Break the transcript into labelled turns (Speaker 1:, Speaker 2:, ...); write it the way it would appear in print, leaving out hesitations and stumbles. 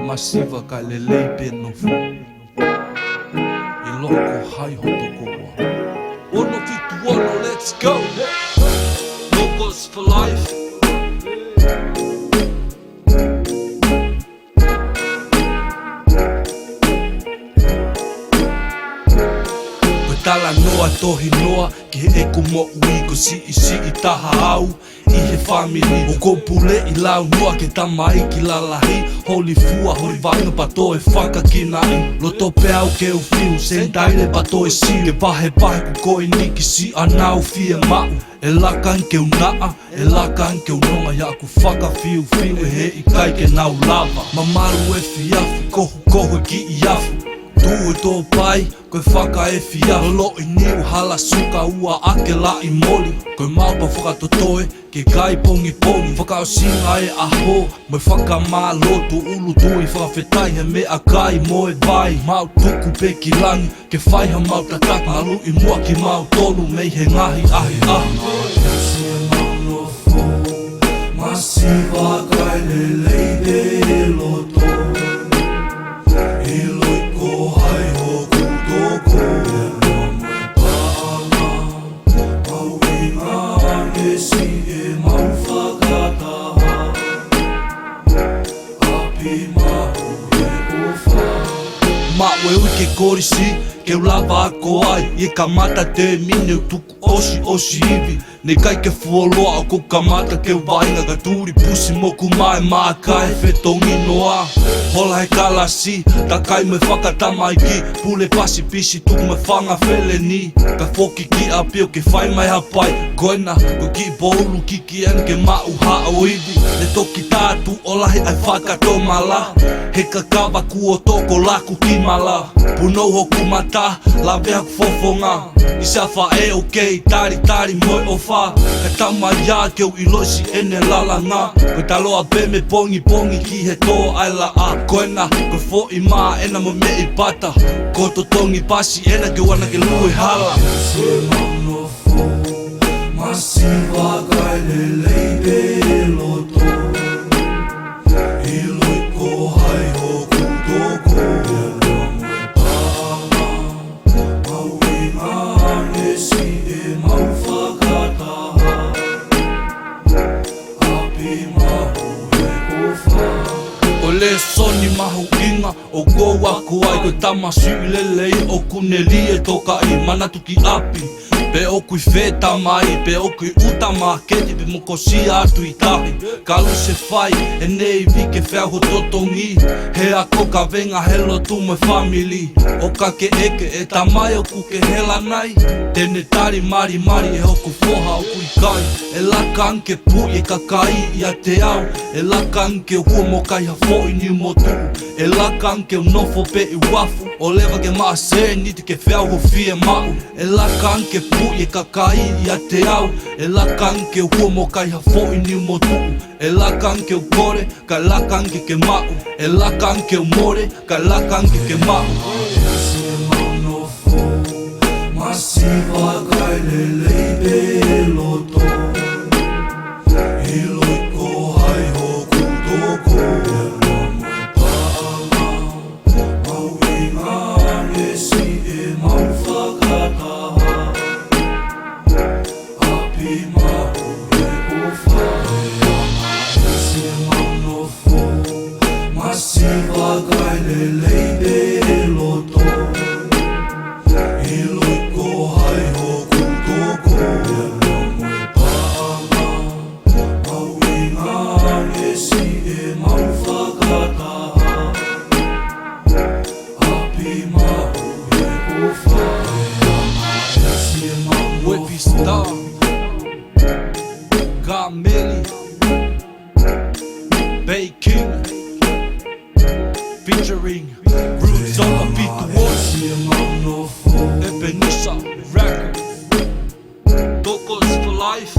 Speaker 1: Masiva ka le leipe no fu I loko hai hotoko wa Ono fitu ono, let's go Locals for life Tala noa tohi noa ki he eko mo ui ko si I taha au I he family o ko pule I lau noa ke tamai ki lalahi Holi fua hori vanga pato e whaka ki nai Loto pe au ke u fiu sen taile pato e si Ke pahe pahe ku koe niki si anau fie mau E lakan ke unaa, e lakan ke unonga ya ku whaka fiu fiu e he I kai ke nau lava Mamaru e fiafu, kohu kohu ki I afu Tu e tō pai, koe whaka e fia Lolo I niu hala suka ua ake la I moli Koe maupa whakatotoe, ke kai pongi pongi Whakao singa e aho, moi whaka mā loto Ulu tui whakawhetai he mea kai moe vai Mau tuku pe ki langi, ke whaiha mau tataka Alu I mua ki mau tolu, mei he ngahi ahi ahi Yasi e mau no fo, masiva kai le leide e loto Maue ui ke korisi, ke ulava ako ai I ka mata te mine tuku osi osi iwi Nei kai ke fuoloa o ko ka mata ke wainga Ka turi pusi moku mai maa kai whetongi noa Hola he kalasi, ta kai me whakatamai ki Pule pasi pisi tuku me whanga whele ni Ka whoki ki apio ke whai mai hapai Koena, ko ki boulu kiki en ke mau hao iwi Ne toki tātu o lahi ai whakatomala He ka kawa ku o toko laku ki mala Punou hoku mata, la vea ku fofonga I sa wha e okei, tari tari moi o wha Ka tama ia keu I losi ene lalanga Koe taloa be me pongi pongi ki he tō aila a Koena, koe fo I maa ena mo me I pata Ko to tongi pasi ena ke wana ke lui hala Se mauno fo, masiva kai le leibe e loto I loiko hai hoku toko Le soni mahu inga o goa kuai Koe tama sui lelei o kuneli e toka I Manatuki api Pe oku I wheta mai, pe oku I utama Keti pe moko si atu I tahi Kalu se whai, e nei vike wheaho totongi He ako ka venga helo tu me family O ka ke eke e tamai oku ke hela nai Tene tari mari mari e hoku foha oku I kai E laka anke pu e ka kai I a te au E laka anke hua mo kai ha fo I ni motu E laka anke nofo pe I wafu O lewa ke maa se niti ke wheaho fie mau E laka anke pu e ka kai I a te au E laka anke hua mo kai ha fo I ni motu E laka anke u kore, ka laka anke ke mau E laka anke u more, ka laka anke ke mau Yasi e mau no fo, masiva kai le leibe e loto I loiko hai hoku toko Mau inga e si e mau whakataha Api mau e uwha Masiva kai le leibe e loto I loiko hai hoku toko Mau inga e si e mau whakataha Api mau e uwha Yasi e mau Wepi Star Kameli Bay King Featuring Roots on a beat the wall Ebenezer Record Tokos for life